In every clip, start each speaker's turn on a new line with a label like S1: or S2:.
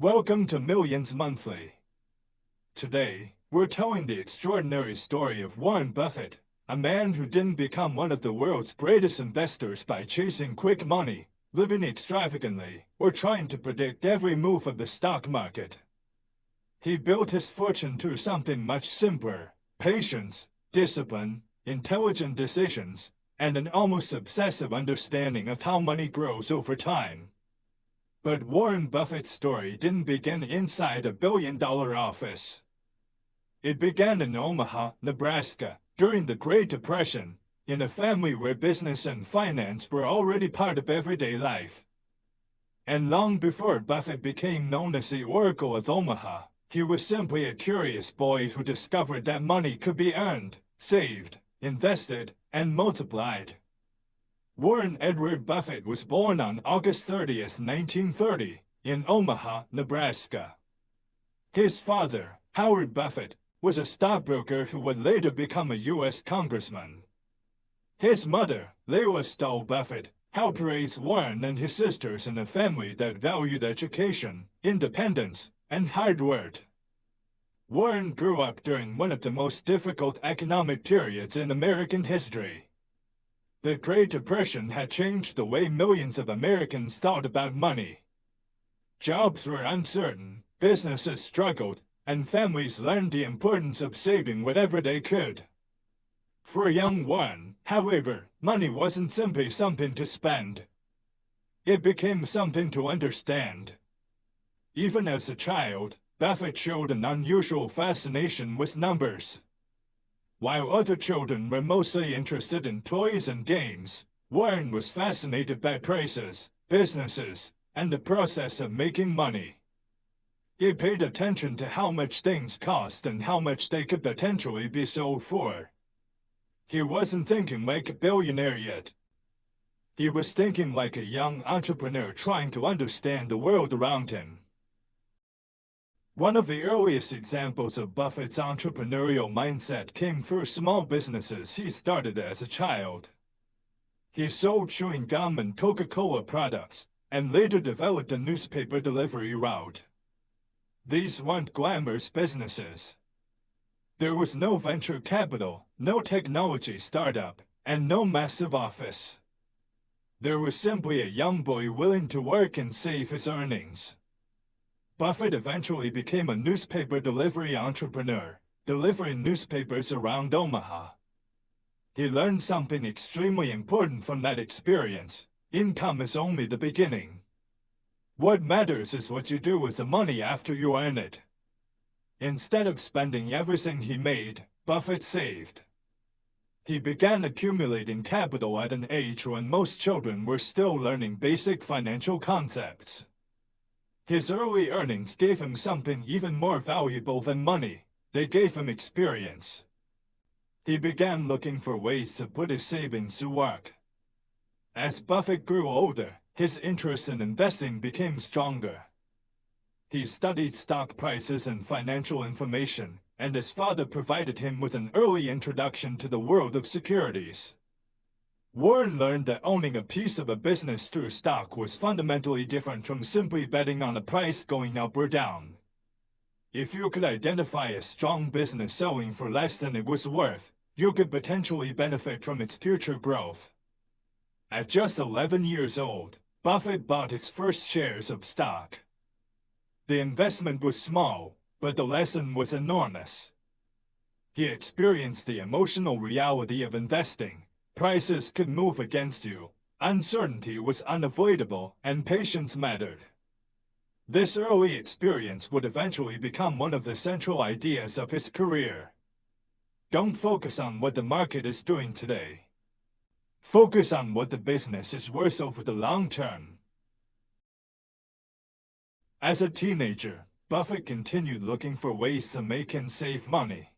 S1: Welcome to Millions Monthly. Today, we're telling the extraordinary story of Warren Buffett, a man who didn't become one of the world's greatest investors by chasing quick money, living extravagantly, or trying to predict every move of the stock market. He built his fortune through something much simpler: patience, discipline, intelligent decisions, and an almost obsessive understanding of how money grows over time. But Warren Buffett's story didn't begin inside a billion-dollar office. It began in Omaha, Nebraska, during the Great Depression, in a family where business and finance were already part of everyday life. And long before Buffett became known as the Oracle of Omaha, he was simply a curious boy who discovered that money could be earned, saved, invested, and multiplied. Warren Edward Buffett was born on August 30th, 1930, in Omaha, Nebraska. His father, Howard Buffett, was a stockbroker who would later become a U.S. congressman. His mother, Leila Stoll Buffett, helped raise Warren and his sisters in a family that valued education, independence, and hard work. Warren grew up during one of the most difficult economic periods in American history. The Great Depression had changed the way millions of Americans thought about money. Jobs were uncertain, businesses struggled, and families learned the importance of saving whatever they could. For young Warren, however, money wasn't simply something to spend. It became something to understand. Even as a child, Buffett showed an unusual fascination with numbers. While other children were mostly interested in toys and games, Warren was fascinated by prices, businesses, and the process of making money. He paid attention to how much things cost and how much they could potentially be sold for. He wasn't thinking like a billionaire yet. He was thinking like a young entrepreneur trying to understand the world around him. One of the earliest examples of Buffett's entrepreneurial mindset came through small businesses he started as a child. He sold chewing gum and Coca-Cola products, and later developed a newspaper delivery route. These weren't glamorous businesses. There was no venture capital, no technology startup, and no massive office. There was simply a young boy willing to work and save his earnings. Buffett eventually became a newspaper delivery entrepreneur, delivering newspapers around Omaha. He learned something extremely important from that experience: income is only the beginning. What matters is what you do with the money after you earn it. Instead of spending everything he made, Buffett saved. He began accumulating capital at an age when most children were still learning basic financial concepts. His early earnings gave him something even more valuable than money: they gave him experience. He began looking for ways to put his savings to work. As Buffett grew older, his interest in investing became stronger. He studied stock prices and financial information, and his father provided him with an early introduction to the world of securities. Warren learned that owning a piece of a business through stock was fundamentally different from simply betting on a price going up or down. If you could identify a strong business selling for less than it was worth, you could potentially benefit from its future growth. At just 11 years old, Buffett bought his first shares of stock. The investment was small, but the lesson was enormous. He experienced the emotional reality of investing. Prices could move against you, uncertainty was unavoidable, and patience mattered. This early experience would eventually become one of the central ideas of his career. Don't focus on what the market is doing today. Focus on what the business is worth over the long term. As a teenager, Buffett continued looking for ways to make and save money.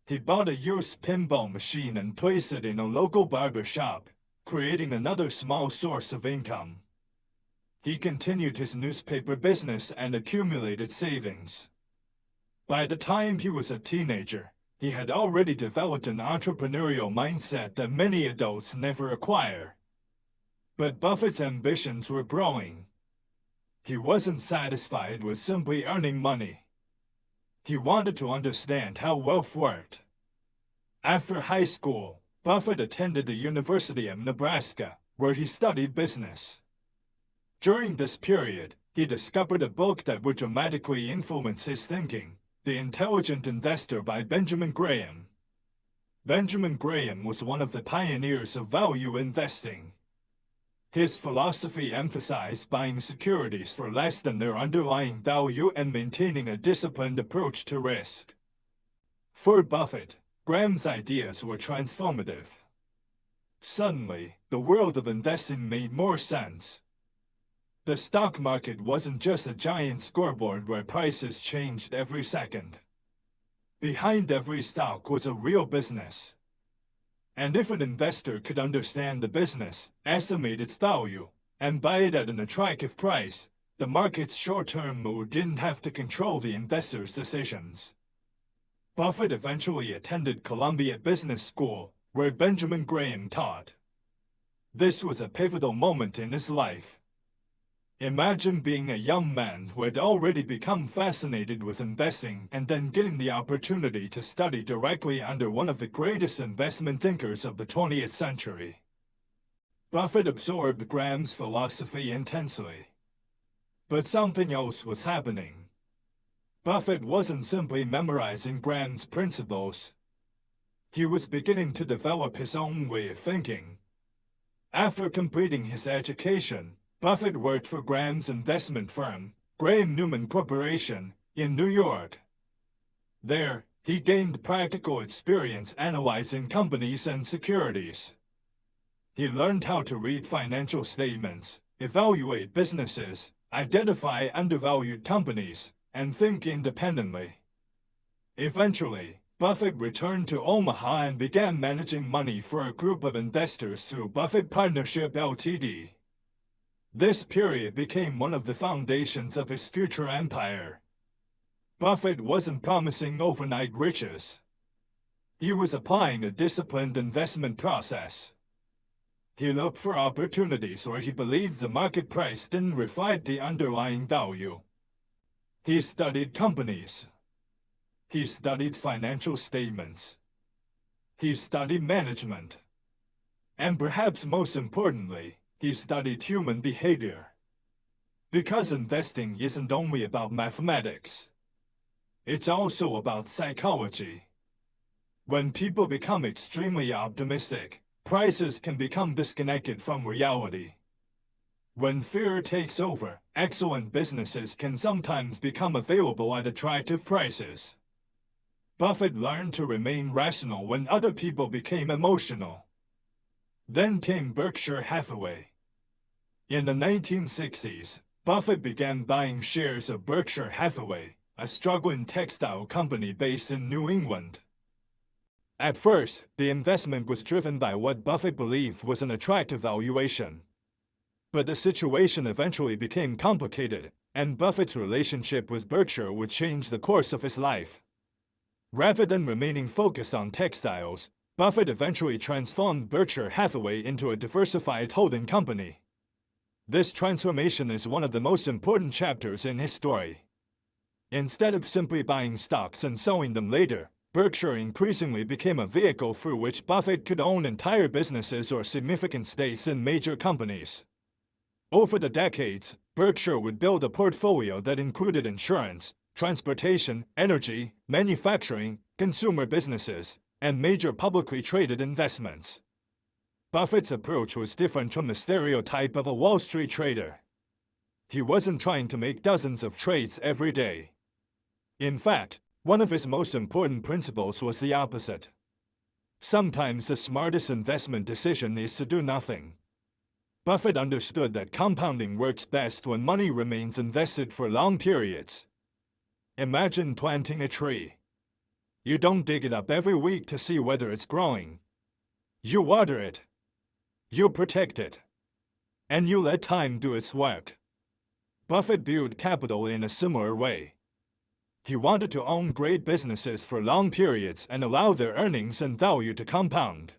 S1: He bought a used pinball machine and placed it in a local barber shop, creating another small source of income. He continued his newspaper business and accumulated savings. By the time he was a teenager, he had already developed an entrepreneurial mindset that many adults never acquire. But Buffett's ambitions were growing. He wasn't satisfied with simply earning money. He wanted to understand how wealth worked. After high school, Buffett attended the University of Nebraska, where he studied business. During this period, he discovered a book that would dramatically influence his thinking, The Intelligent Investor by Benjamin Graham. Benjamin Graham was one of the pioneers of value investing. His philosophy emphasized buying securities for less than their underlying value and maintaining a disciplined approach to risk. For Buffett, Graham's ideas were transformative. Suddenly, the world of investing made more sense. The stock market wasn't just a giant scoreboard where prices changed every second. Behind every stock was a real business. And if an investor could understand the business, estimate its value, and buy it at an attractive price, the market's short-term mood didn't have to control the investor's decisions. Buffett eventually attended Columbia Business School, where Benjamin Graham taught. This was a pivotal moment in his life. Imagine being a young man who had already become fascinated with investing and then getting the opportunity to study directly under one of the greatest investment thinkers of the 20th century. Buffett absorbed Graham's philosophy intensely. But something else was happening. Buffett wasn't simply memorizing Graham's principles. He was beginning to develop his own way of thinking. After completing his education, Buffett worked for Graham's investment firm, Graham Newman Corporation, in New York. There, he gained practical experience analyzing companies and securities. He learned how to read financial statements, evaluate businesses, identify undervalued companies, and think independently. Eventually, Buffett returned to Omaha and began managing money for a group of investors through Buffett Partnership Ltd. This period became one of the foundations of his future empire. Buffett wasn't promising overnight riches. He was applying a disciplined investment process. He looked for opportunities where he believed the market price didn't reflect the underlying value. He studied companies. He studied financial statements. He studied management. And perhaps most importantly, he studied human behavior. Because investing isn't only about mathematics. It's also about psychology. When people become extremely optimistic, prices can become disconnected from reality. When fear takes over, excellent businesses can sometimes become available at attractive prices. Buffett learned to remain rational when other people became emotional. Then came Berkshire Hathaway. In the 1960s, Buffett began buying shares of Berkshire Hathaway, a struggling textile company based in New England. At first, the investment was driven by what Buffett believed was an attractive valuation. But the situation eventually became complicated, and Buffett's relationship with Berkshire would change the course of his life. Rather than remaining focused on textiles, Buffett eventually transformed Berkshire Hathaway into a diversified holding company. This transformation is one of the most important chapters in his story. Instead of simply buying stocks and selling them later, Berkshire increasingly became a vehicle through which Buffett could own entire businesses or significant stakes in major companies. Over the decades, Berkshire would build a portfolio that included insurance, transportation, energy, manufacturing, consumer businesses, and major publicly traded investments. Buffett's approach was different from the stereotype of a Wall Street trader. He wasn't trying to make dozens of trades every day. In fact, one of his most important principles was the opposite. Sometimes the smartest investment decision is to do nothing. Buffett understood that compounding works best when money remains invested for long periods. Imagine planting a tree. You don't dig it up every week to see whether it's growing. You water it. You protect it. And you let time do its work. Buffett viewed capital in a similar way. He wanted to own great businesses for long periods and allow their earnings and value to compound.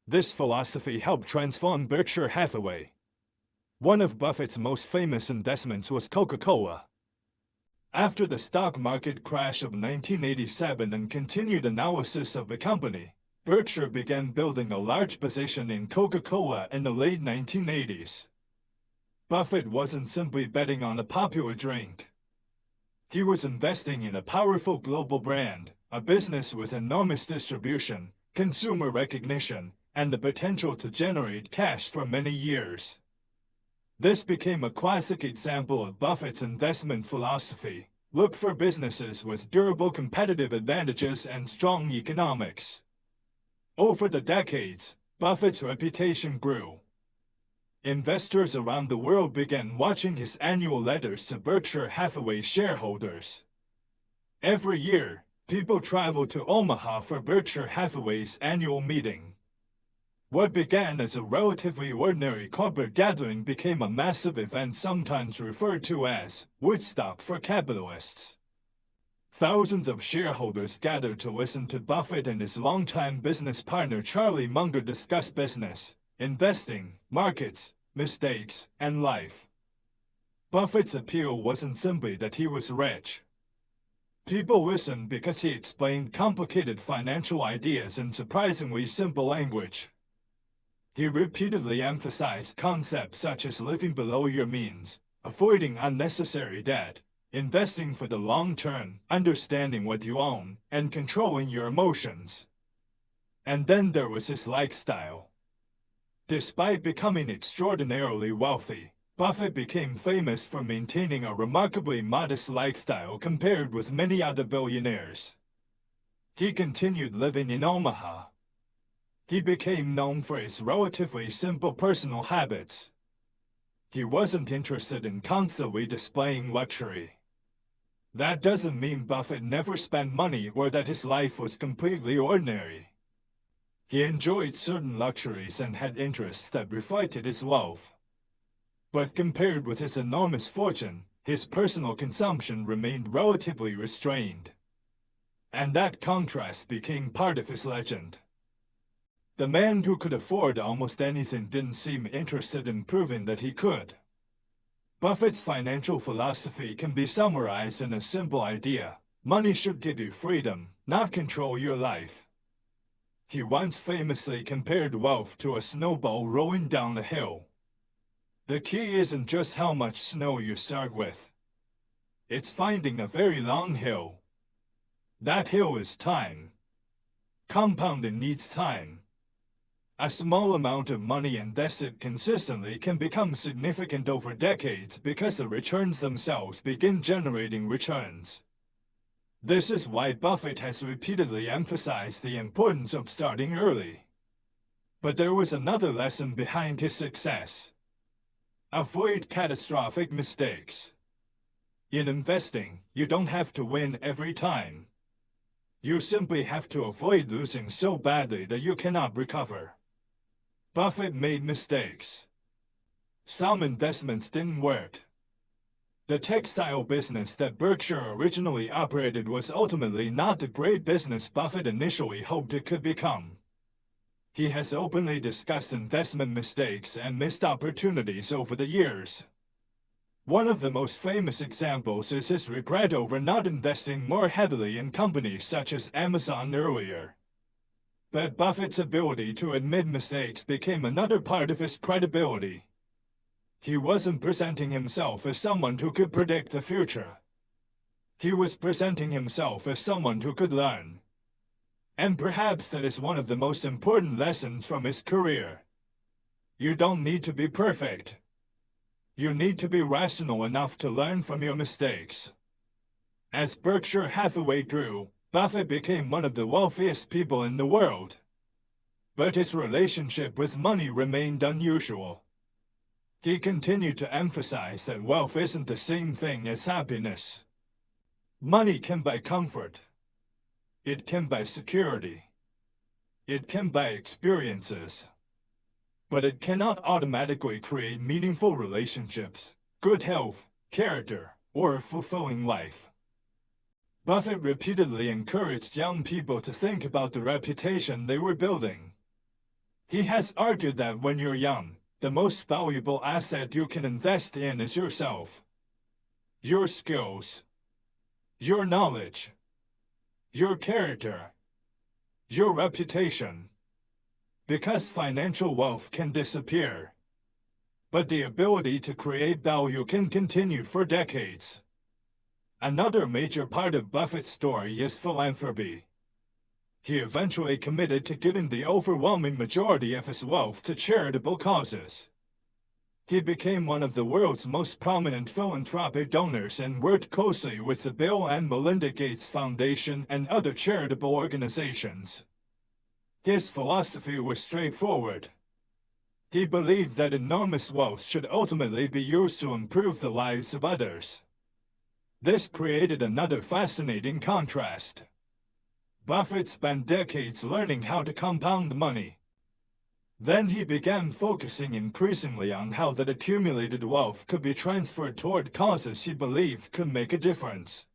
S1: This philosophy helped transform Berkshire Hathaway. One of Buffett's most famous investments was Coca-Cola. After the stock market crash of 1987 and continued analysis of the company, Berkshire began building a large position in Coca-Cola in the late 1980s. Buffett wasn't simply betting on a popular drink. He was investing in a powerful global brand, a business with enormous distribution, consumer recognition, and the potential to generate cash for many years. This became a classic example of Buffett's investment philosophy. Look for businesses with durable competitive advantages and strong economics. Over the decades, Buffett's reputation grew. Investors around the world began watching his annual letters to Berkshire Hathaway shareholders. Every year, people traveled to Omaha for Berkshire Hathaway's annual meeting. What began as a relatively ordinary corporate gathering became a massive event sometimes referred to as Woodstock for capitalists. Thousands of shareholders gathered to listen to Buffett and his longtime business partner Charlie Munger discuss business, investing, markets, mistakes, and life. Buffett's appeal wasn't simply that he was rich. People listened because he explained complicated financial ideas in surprisingly simple language. He repeatedly emphasized concepts such as living below your means, avoiding unnecessary debt, investing for the long term, understanding what you own, and controlling your emotions. And then there was his lifestyle. Despite becoming extraordinarily wealthy, Buffett became famous for maintaining a remarkably modest lifestyle compared with many other billionaires. He continued living in Omaha. He became known for his relatively simple personal habits. He wasn't interested in constantly displaying luxury. That doesn't mean Buffett never spent money or that his life was completely ordinary. He enjoyed certain luxuries and had interests that reflected his wealth. But compared with his enormous fortune, his personal consumption remained relatively restrained. And that contrast became part of his legend. The man who could afford almost anything didn't seem interested in proving that he could. Buffett's financial philosophy can be summarized in a simple idea: money should give you freedom, not control your life. He once famously compared wealth to a snowball rolling down a hill. The key isn't just how much snow you start with. It's finding a very long hill. That hill is time. Compounding needs time. A small amount of money invested consistently can become significant over decades because the returns themselves begin generating returns. This is why Buffett has repeatedly emphasized the importance of starting early. But there was another lesson behind his success. Avoid catastrophic mistakes. In investing, you don't have to win every time. You simply have to avoid losing so badly that you cannot recover. Buffett made mistakes. Some investments didn't work. The textile business that Berkshire originally operated was ultimately not the great business Buffett initially hoped it could become. He has openly discussed investment mistakes and missed opportunities over the years. One of the most famous examples is his regret over not investing more heavily in companies such as Amazon earlier. But Buffett's ability to admit mistakes became another part of his credibility. He wasn't presenting himself as someone who could predict the future. He was presenting himself as someone who could learn. And perhaps that is one of the most important lessons from his career. You don't need to be perfect. You need to be rational enough to learn from your mistakes. As Berkshire Hathaway grew, Buffett became one of the wealthiest people in the world. But his relationship with money remained unusual. He continued to emphasize that wealth isn't the same thing as happiness. Money can buy comfort. It can buy security. It can buy experiences. But it cannot automatically create meaningful relationships, good health, character, or a fulfilling life. Buffett repeatedly encouraged young people to think about the reputation they were building. He has argued that when you're young, The most valuable asset you can invest in is yourself. Your skills, your knowledge, your character, your reputation. Because financial wealth can disappear, but the ability to create value can continue for decades. Another major part of Buffett's story is philanthropy. He eventually committed to giving the overwhelming majority of his wealth to charitable causes. He became one of the world's most prominent philanthropic donors and worked closely with the Bill and Melinda Gates Foundation and other charitable organizations. His philosophy was straightforward. He believed that enormous wealth should ultimately be used to improve the lives of others. This created another fascinating contrast. Buffett spent decades learning how to compound money. Then he began focusing increasingly on how that accumulated wealth could be transferred toward causes he believed could make a difference.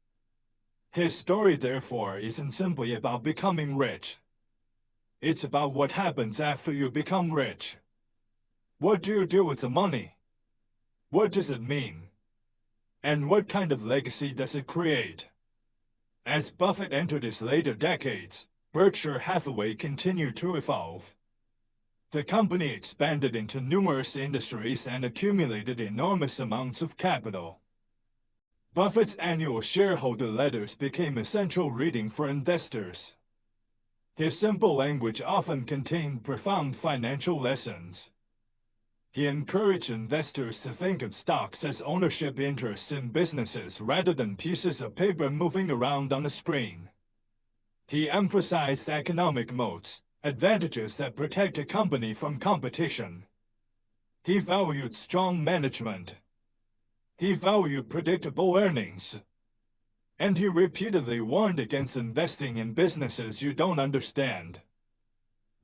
S1: His story, therefore, isn't simply about becoming rich. It's about what happens after you become rich. What do you do with the money? What does it mean? And what kind of legacy does it create? As Buffett entered his later decades, Berkshire Hathaway continued to evolve. The company expanded into numerous industries and accumulated enormous amounts of capital. Buffett's annual shareholder letters became essential reading for investors. His simple language often contained profound financial lessons. He encouraged investors to think of stocks as ownership interests in businesses rather than pieces of paper moving around on a screen. He emphasized economic moats, advantages that protect a company from competition. He valued strong management. He valued predictable earnings. And he repeatedly warned against investing in businesses you don't understand.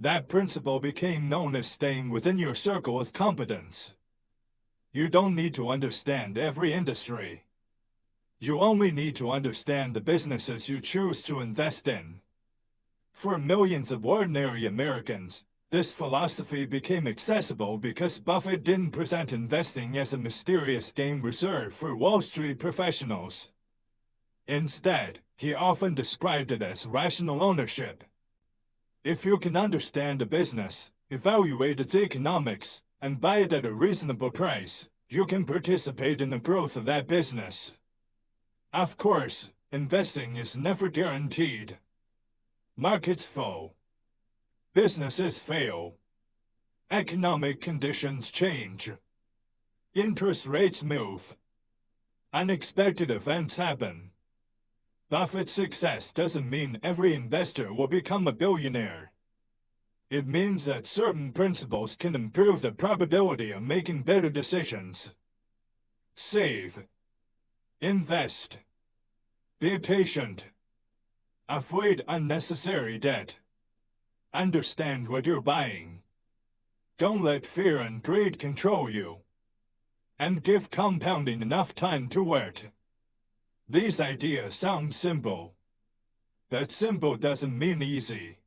S1: That principle became known as staying within your circle of competence. You don't need to understand every industry. You only need to understand the businesses you choose to invest in. For millions of ordinary Americans, this philosophy became accessible because Buffett didn't present investing as a mysterious game reserved for Wall Street professionals. Instead, he often described it as rational ownership. If you can understand a business, evaluate its economics, and buy it at a reasonable price, you can participate in the growth of that business. Of course, investing is never guaranteed. Markets fall. Businesses fail. Economic conditions change. Interest rates move. Unexpected events happen. Buffett's success doesn't mean every investor will become a billionaire. It means that certain principles can improve the probability of making better decisions. Save. Invest. Be patient. Avoid unnecessary debt. Understand what you're buying. Don't let fear and greed control you. And give compounding enough time to work. These ideas sound simple. But simple doesn't mean easy.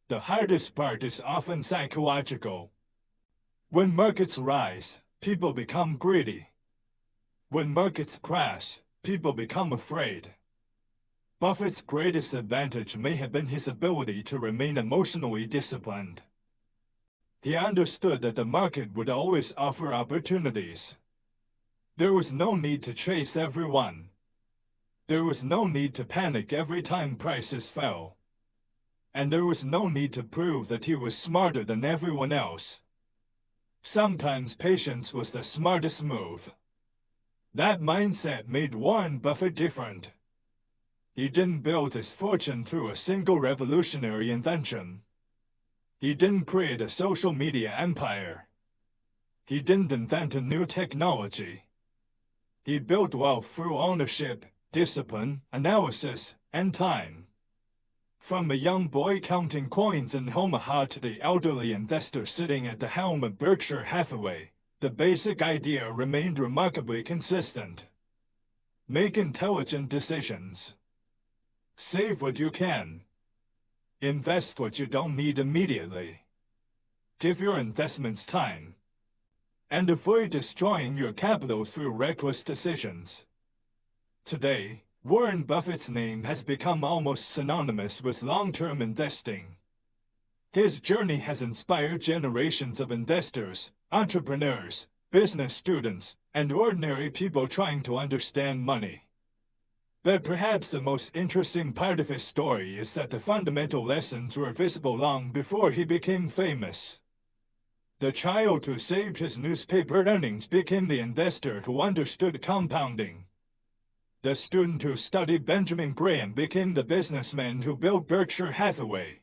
S1: The hardest part is often psychological. When markets rise, people become greedy. When markets crash, people become afraid. Buffett's greatest advantage may have been his ability to remain emotionally disciplined. He understood that the market would always offer opportunities. There was no need to chase everyone. There was no need to panic every time prices fell. And there was no need to prove that he was smarter than everyone else. Sometimes patience was the smartest move. That mindset made Warren Buffett different. He didn't build his fortune through a single revolutionary invention. He didn't create a social media empire. He didn't invent a new technology. He built wealth through ownership, discipline, analysis, and time. From a young boy counting coins in Omaha to the elderly investor sitting at the helm of Berkshire Hathaway, the basic idea remained remarkably consistent. Make intelligent decisions. Save what you can. Invest what you don't need immediately. Give your investments time. and avoid destroying your capital through reckless decisions. Today, Warren Buffett's name has become almost synonymous with long-term investing. His journey has inspired generations of investors, entrepreneurs, business students, and ordinary people trying to understand money. But perhaps the most interesting part of his story is that the fundamental lessons were visible long before he became famous. The child who saved his newspaper earnings became the investor who understood compounding. The student who studied Benjamin Graham became the businessman who built Berkshire Hathaway.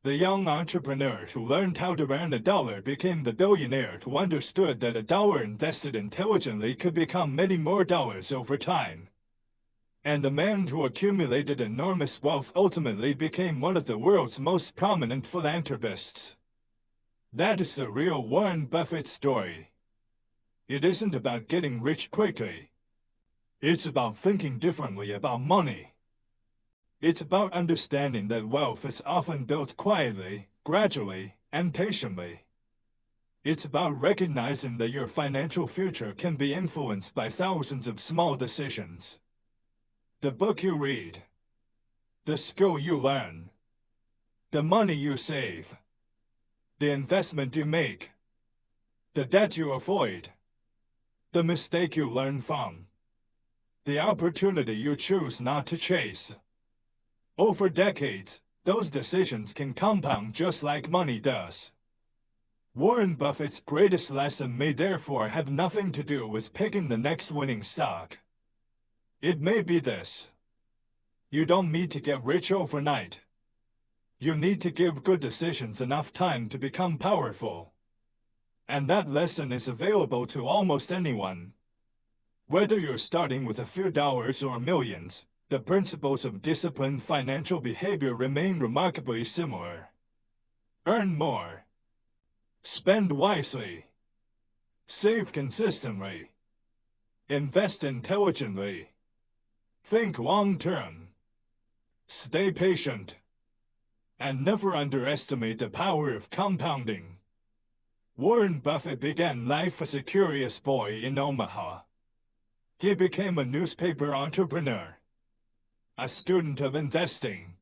S1: The young entrepreneur who learned how to earn $1 became the billionaire who understood that $1 invested intelligently could become many more dollars over time. And the man who accumulated enormous wealth ultimately became one of the world's most prominent philanthropists. That is the real Warren Buffett story. It isn't about getting rich quickly. It's about thinking differently about money. It's about understanding that wealth is often built quietly, gradually, and patiently. It's about recognizing that your financial future can be influenced by thousands of small decisions. The book you read, the skill you learn, the money you save, the investment you make, the debt you avoid, the mistake you learn from, the opportunity you choose not to chase. Over decades, those decisions can compound just like money does. Warren Buffett's greatest lesson may therefore have nothing to do with picking the next winning stock. It may be this: you don't need to get rich overnight. You need to give good decisions enough time to become powerful. And that lesson is available to almost anyone. Whether you're starting with a few dollars or millions, the principles of disciplined financial behavior remain remarkably similar. Earn more. Spend wisely. Save consistently. Invest intelligently. Think long-term. Stay patient. And never underestimate the power of compounding. Warren Buffett began life as a curious boy in Omaha. He became a newspaper entrepreneur, a student of investing,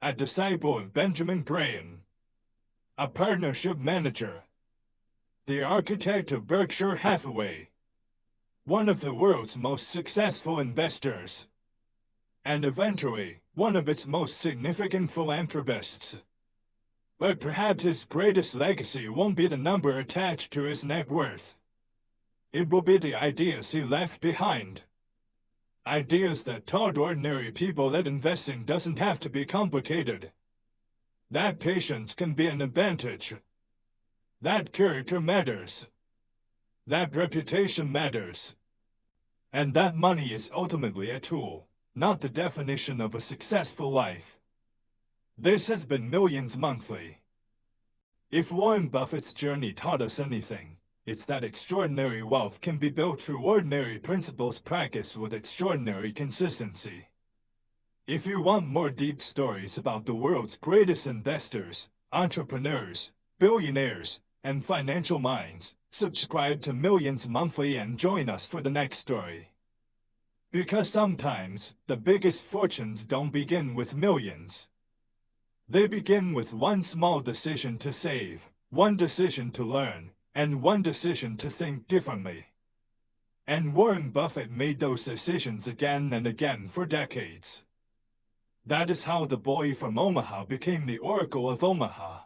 S1: a disciple of Benjamin Graham, a partnership manager, the architect of Berkshire Hathaway, one of the world's most successful investors, and eventually one of its most significant philanthropists. But perhaps his greatest legacy won't be the number attached to his net worth. It will be the ideas he left behind. Ideas that taught ordinary people that investing doesn't have to be complicated. That patience can be an advantage. That character matters. That reputation matters. And that money is ultimately a tool, not the definition of a successful life. This has been Millions Monthly. If Warren Buffett's journey taught us anything, it's that extraordinary wealth can be built through ordinary principles practiced with extraordinary consistency. If you want more deep stories about the world's greatest investors, entrepreneurs, billionaires, and financial minds, subscribe to Millions Monthly and join us for the next story. Because sometimes, the biggest fortunes don't begin with millions. They begin with one small decision to save, one decision to learn, and one decision to think differently. And Warren Buffett made those decisions again and again for decades. That is how the boy from Omaha became the Oracle of Omaha.